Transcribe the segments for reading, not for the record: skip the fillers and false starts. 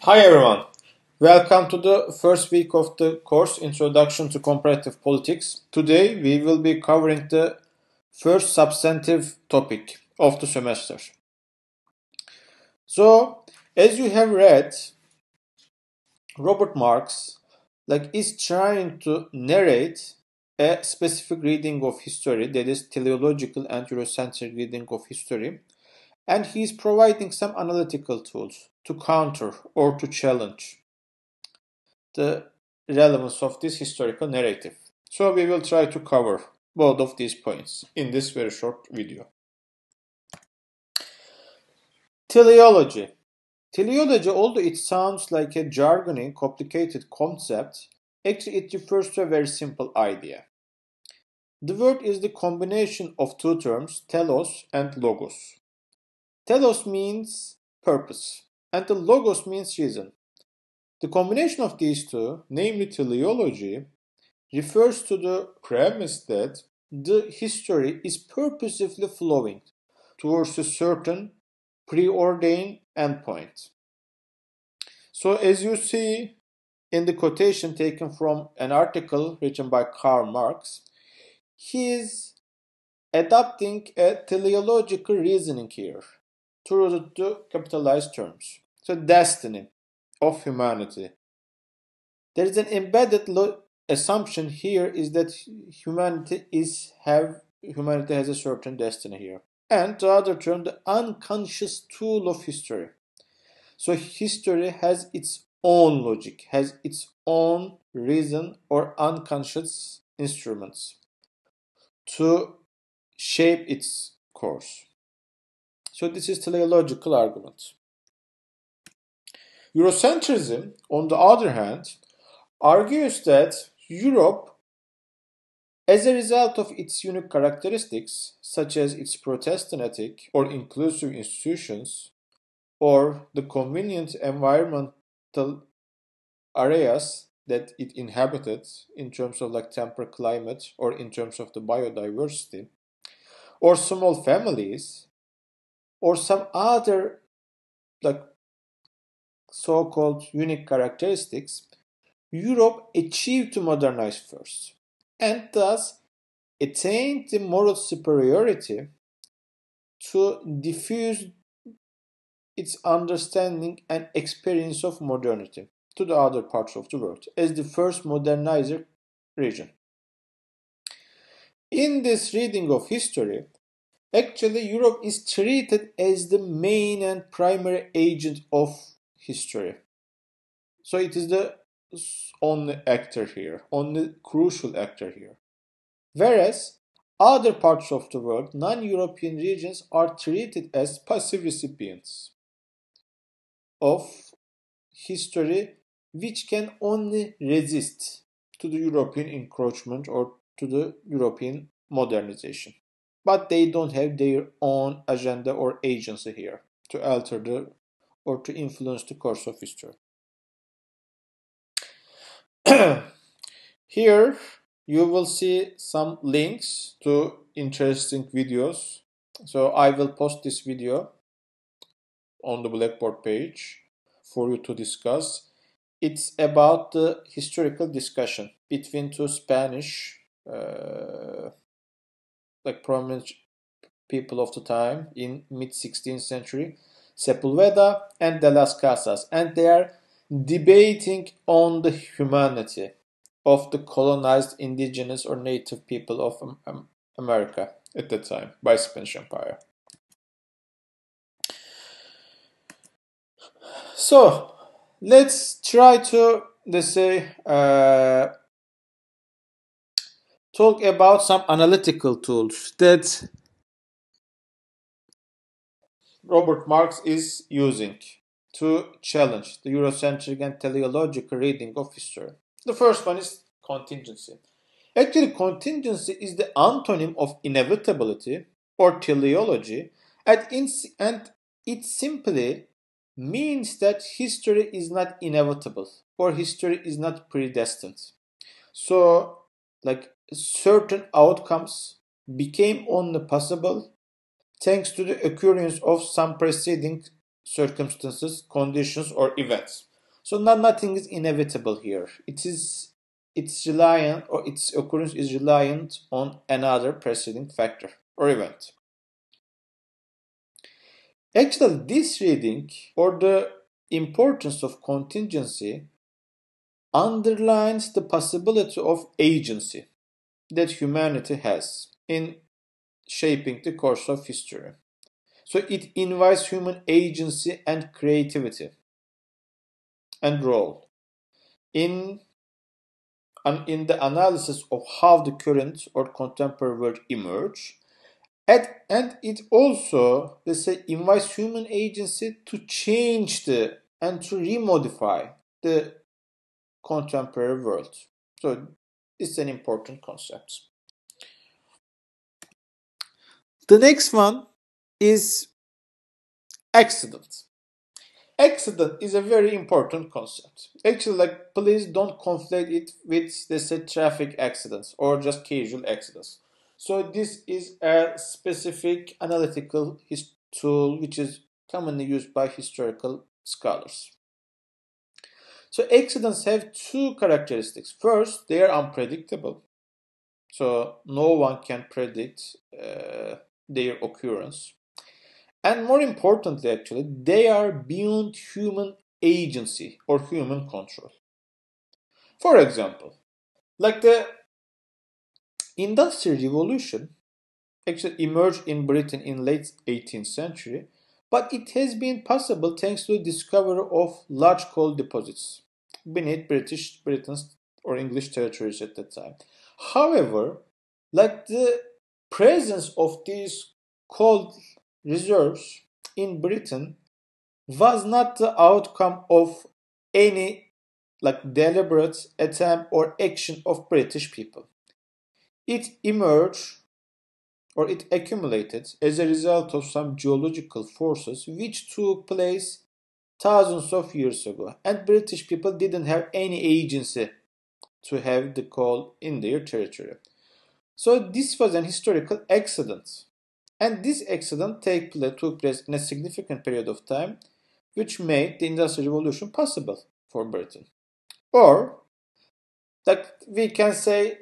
Hi everyone, welcome to the first week of the course Introduction to Comparative Politics. Today we will be covering the first substantive topic of the semester. So, as you have read, Robert Marx is trying to narrate a specific reading of history, that is teleological and Eurocentric reading of history, and he is providing some analytical tools to counter or to challenge the relevance of this historical narrative. So we will try to cover both of these points in this very short video. Teleology. Teleology, although it sounds like a jargony, complicated concept, actually it refers to a very simple idea. The word is the combination of two terms, telos and logos. Telos means purpose, and the logos means reason. The combination of these two, namely teleology, refers to the premise that the history is purposively flowing towards a certain pre-ordained endpoint. So as you see in the quotation taken from an article written by Karl Marx, he is adopting a teleological reasoning here through the capitalized terms. So destiny of humanity. There is an embedded assumption here is that humanity has a certain destiny here. And the other term, the unconscious tool of history. So history has its own logic, has its own reason or unconscious instruments to shape its course. So this is teleological argument. Eurocentrism, on the other hand, argues that Europe, as a result of its unique characteristics, such as its Protestantic or inclusive institutions, or the convenient environmental areas that it inhabited in terms of temperate climate or in terms of the biodiversity, or small families, or some other so-called unique characteristics, Europe achieved to modernize first, and thus attained the moral superiority to diffuse its understanding and experience of modernity to the other parts of the world as the first modernizer region. In this reading of history, actually Europe is treated as the main and primary agent of history. So it is the only actor here, only crucial actor here. Whereas other parts of the world, non-European regions, are treated as passive recipients of history which can only resist to the European encroachment or to the European modernization. But they don't have their own agenda or agency here to alter or to influence the course of history. Here you will see some links to interesting videos. So I will post this video on the Blackboard page for you to discuss. It's about the historical discussion between two Spanish prominent people of the time in mid-16th century, Sepulveda and De las Casas, and they are debating on the humanity of the colonized indigenous or native people of America at that time by Spanish Empire. So let's try to, talk about some analytical tools that Robert Marx is using to challenge the Eurocentric and teleological reading of history. The first one is contingency. Actually, contingency is the antonym of inevitability or teleology, and it simply means that history is not inevitable or history is not predestined. So, certain outcomes became only possible thanks to the occurrence of some preceding circumstances, conditions, or events. So nothing is inevitable here. It's reliant, or its occurrence is reliant on another preceding factor or event. Actually, this reading, or the importance of contingency, underlines the possibility of agency that humanity has in shaping the course of history. So it invites human agency and creativity and role in in the analysis of how the current or contemporary world emerge. And it also, let's say, invites human agency to change and to remodify the contemporary world. So it's an important concept. The next one is accident. Accident is a very important concept. Actually, please don't conflate it with, let's say, traffic accidents or just casual accidents. So this is a specific analytical tool which is commonly used by historical scholars. So accidents have two characteristics. First, they are unpredictable. So no one can predict their occurrence. And more importantly, actually, they are beyond human agency or human control. For example, like the Industrial Revolution actually emerged in Britain in late 18th century, but it has been possible thanks to the discovery of large coal deposits beneath Britain's or English territories at that time. However, like the presence of these coal reserves in Britain was not the outcome of any deliberate attempt or action of British people. It emerged, or it accumulated, as a result of some geological forces which took place thousands of years ago, and British people didn't have any agency to have the coal in their territory. So this was an historical accident, and this accident took place in a significant period of time, which made the Industrial Revolution possible for Britain. Or, we can say,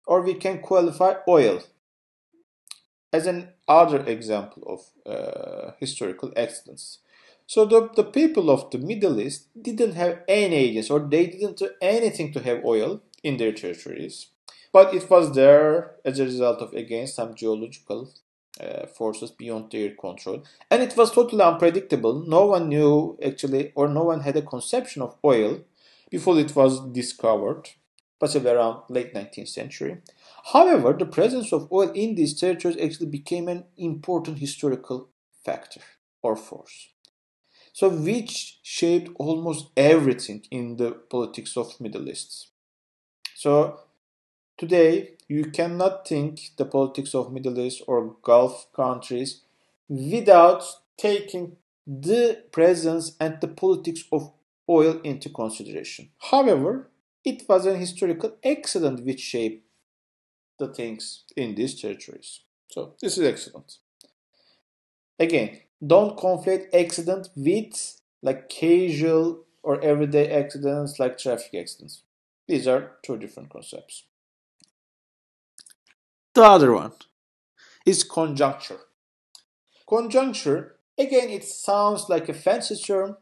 or we can qualify oil as an other example of historical accidents. So the people of the Middle East didn't have any agency, or they didn't do anything to have oil in their territories. But it was there as a result of, again, some geological forces beyond their control. And it was totally unpredictable. No one knew, actually, or no one had a conception of oil before it was discovered, possibly around late 19th century. However, the presence of oil in these territories actually became an important historical factor or force. So which shaped almost everything in the politics of Middle East. So today, you cannot think the politics of Middle East or Gulf countries without taking the presence and the politics of oil into consideration. However, it was an historical accident which shaped the things in these territories. So this is excellent. Again, don't conflate accident with casual or everyday accidents like traffic accidents. These are two different concepts. The other one is conjuncture. Conjuncture, again, it sounds like a fancy term,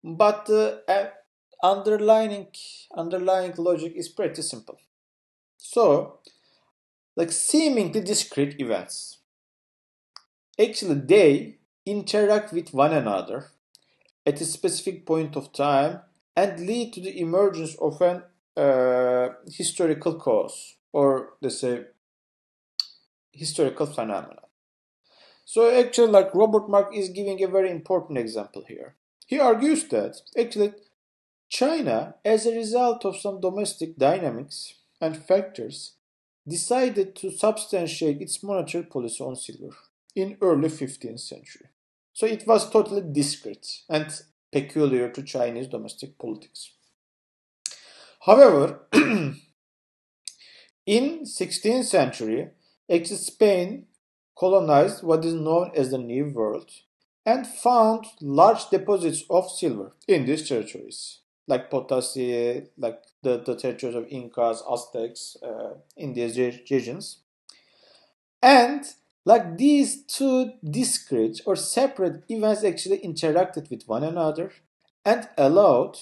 but the underlying logic is pretty simple. So, seemingly discrete events, actually they interact with one another at a specific point of time and lead to the emergence of an historical cause, or let's say historical phenomenon. So actually, Robert Mark is giving a very important example here. He argues that actually China, as a result of some domestic dynamics and factors, decided to substantiate its monetary policy on silver in early 15th century. So it was totally discrete and peculiar to Chinese domestic politics. However, in 16th century, actually Spain colonized what is known as the New World, and found large deposits of silver in these territories, like Potosi, like the territories of Incas, Aztecs, in these regions. And like these two discrete or separate events actually interacted with one another and allowed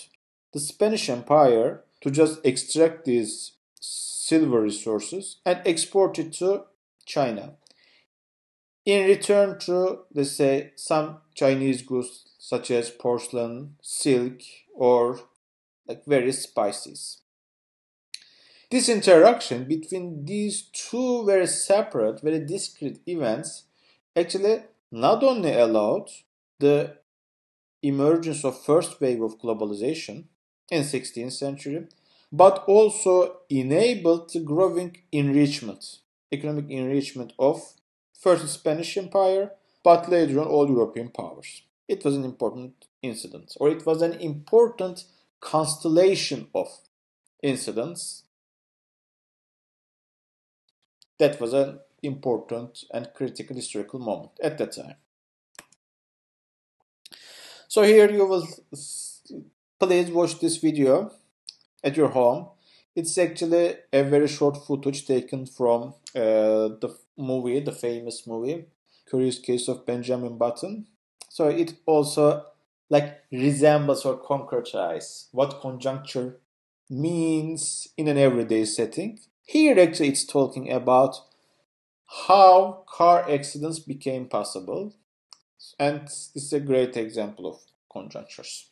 the Spanish Empire to just extract these silver resources and export it to China. In return to, let's say, some Chinese goods such as porcelain, silk, or like various spices. This interaction between these two very separate, very discrete events actually not only allowed the emergence of first wave of globalization in 16th century, but also enabled the growing enrichment, economic enrichment of first the Spanish Empire, but later on all European powers. It was an important incident, or it was an important constellation of incidents. That was an important and critical historical moment at that time. So here you will please watch this video at your home. It's actually a very short footage taken from the movie, the famous movie, Curious Case of Benjamin Button. So it also like resembles or concretizes what conjuncture means in an everyday setting. Here actually it's talking about how car accidents became possible, and this is a great example of conjunctures.